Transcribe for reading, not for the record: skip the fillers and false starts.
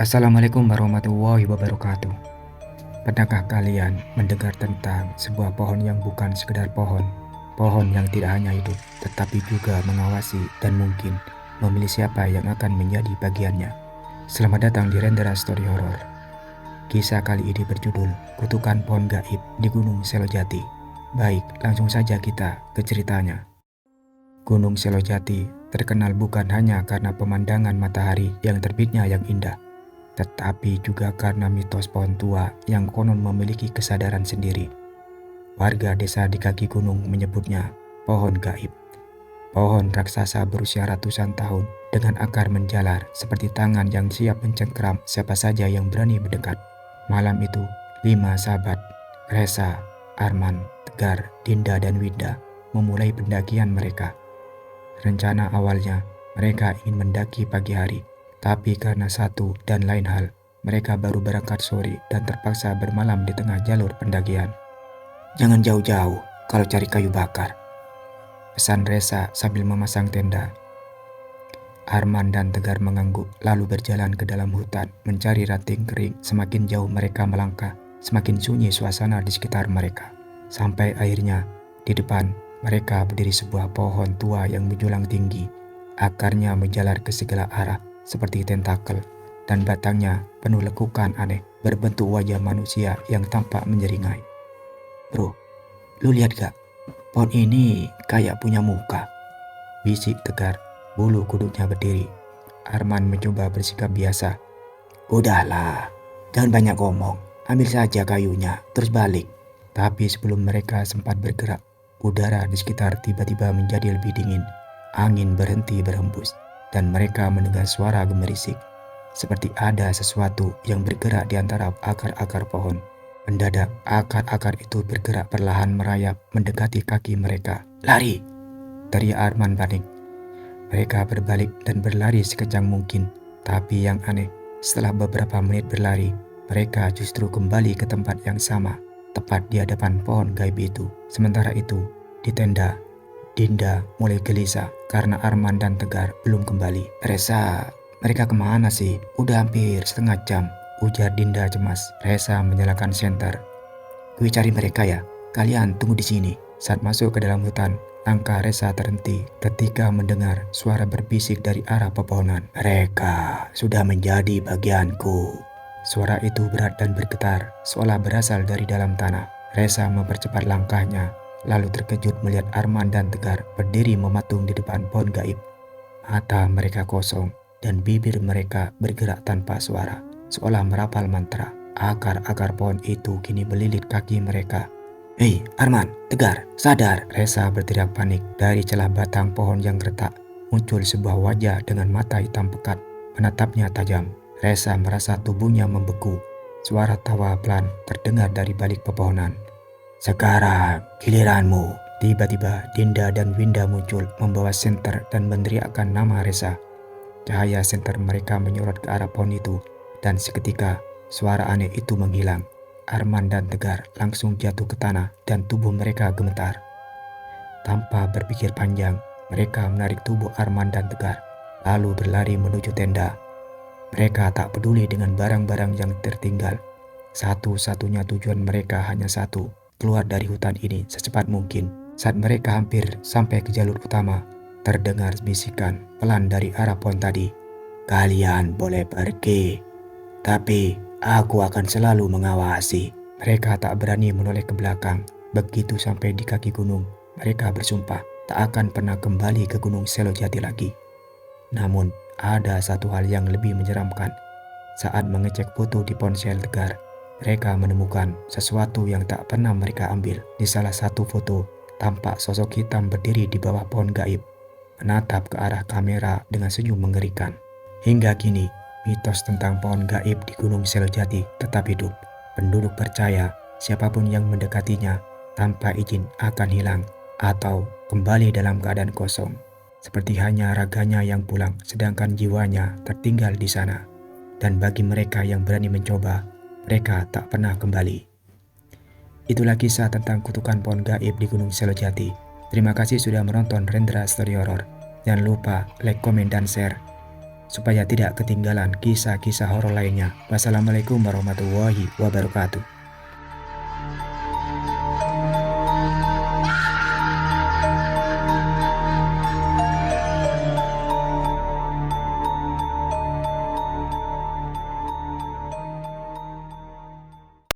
Assalamualaikum warahmatullahi wabarakatuh. Pernahkah kalian mendengar tentang sebuah pohon yang bukan sekedar pohon? Pohon yang tidak hanya hidup, tetapi juga mengawasi dan mungkin memilih siapa yang akan menjadi bagiannya. Selamat datang di Rendera Story Horror. Kisah kali ini berjudul Kutukan Pohon Gaib di Gunung Selojati. Baik, langsung saja kita ke ceritanya. Gunung Selojati terkenal bukan hanya karena pemandangan matahari yang terbitnya yang indah, tetapi juga karena mitos pohon tua yang konon memiliki kesadaran sendiri. Warga desa di kaki gunung menyebutnya pohon gaib. Pohon raksasa berusia ratusan tahun dengan akar menjalar seperti tangan yang siap mencengkeram siapa saja yang berani mendekat. Malam itu, 5 sahabat, Resa, Arman, Tegar, Dinda, dan Winda, memulai pendakian mereka. Rencana awalnya, mereka ingin mendaki pagi hari, tapi karena satu dan lain hal, mereka baru berangkat sore dan terpaksa bermalam di tengah jalur pendakian. "Jangan jauh-jauh kalau cari kayu bakar," pesan Resa sambil memasang tenda. Arman dan Tegar mengangguk lalu berjalan ke dalam hutan mencari ranting kering. Semakin jauh mereka melangkah, semakin sunyi suasana di sekitar mereka. Sampai akhirnya, di depan mereka berdiri sebuah pohon tua yang menjulang tinggi. Akarnya menjalar ke segala arah seperti tentakel, dan batangnya penuh lekukan aneh berbentuk wajah manusia yang tampak menyeringai. "Bro, lu lihat gak? Pohon ini kayak punya muka," bisik Tegar, bulu kuduknya berdiri. Arman mencoba bersikap biasa. "Udahlah, jangan banyak ngomong. Ambil saja kayunya, terus balik." Tapi sebelum mereka sempat bergerak, udara di sekitar tiba-tiba menjadi lebih dingin. Angin berhenti berhembus, dan mereka mendengar suara gemerisik. Seperti ada sesuatu yang bergerak di antara akar-akar pohon. Mendadak, akar-akar itu bergerak perlahan merayap mendekati kaki mereka. "Lari!" teriak Arman panik. Mereka berbalik dan berlari sekejang mungkin. Tapi yang aneh, setelah beberapa menit berlari, mereka justru kembali ke tempat yang sama, tepat di hadapan pohon gaib itu. Sementara itu, di tenda, Dinda mulai gelisah karena Arman dan Tegar belum kembali. "Resa, mereka kemana sih? Udah hampir setengah jam," ujar Dinda cemas. Resa menyalakan senter. "Gue cari mereka ya, kalian tunggu di sini." Saat masuk ke dalam hutan, langkah Resa terhenti ketika mendengar suara berbisik dari arah pepohonan. "Mereka sudah menjadi bagianku." Suara itu berat dan bergetar, seolah berasal dari dalam tanah. Resa mempercepat langkahnya, lalu terkejut melihat Arman dan Tegar berdiri mematung di depan pohon gaib. Mata mereka kosong, dan bibir mereka bergerak tanpa suara, seolah merapal mantra. Akar-akar pohon itu kini melilit kaki mereka. "Hei, Arman, Tegar, sadar!" Resa berteriak panik. Dari celah batang pohon yang retak, muncul sebuah wajah dengan mata hitam pekat, menatapnya tajam. Resa merasa tubuhnya membeku. Suara tawa pelan terdengar dari balik pepohonan. "Sekarang giliranmu." Tiba-tiba Dinda dan Winda muncul membawa senter dan meneriakkan nama Resa. Cahaya senter mereka menyorot ke arah pohon itu, dan seketika suara aneh itu menghilang. Arman dan Tegar langsung jatuh ke tanah dan tubuh mereka gemetar. Tanpa berpikir panjang, mereka menarik tubuh Arman dan Tegar, lalu berlari menuju tenda. Mereka tak peduli dengan barang-barang yang tertinggal. Satu-satunya tujuan mereka hanya satu, keluar dari hutan ini secepat mungkin. Saat mereka hampir sampai ke jalur utama, terdengar bisikan pelan dari arah pohon tadi. "Kalian boleh pergi, tapi aku akan selalu mengawasi." Mereka tak berani menoleh ke belakang. Begitu sampai di kaki gunung, mereka bersumpah tak akan pernah kembali ke Gunung Selojati lagi. Namun, ada satu hal yang lebih menyeramkan. Saat mengecek foto di ponsel Tegar, mereka menemukan sesuatu yang tak pernah mereka ambil. Di salah satu foto, tampak sosok hitam berdiri di bawah pohon gaib, menatap ke arah kamera dengan senyum mengerikan. Hingga kini, mitos tentang pohon gaib di Gunung Selojati tetap hidup. Penduduk percaya siapapun yang mendekatinya tanpa izin akan hilang atau kembali dalam keadaan kosong. Seperti hanya raganya yang pulang, sedangkan jiwanya tertinggal di sana. Dan bagi mereka yang berani mencoba, mereka tak pernah kembali. Itulah kisah tentang kutukan pohon gaib di Gunung Selojati. Terima kasih sudah menonton Rendra Story Horror. Jangan lupa like, komen, dan share. supaya tidak ketinggalan kisah-kisah horor lainnya. Wassalamualaikum warahmatullahi wabarakatuh.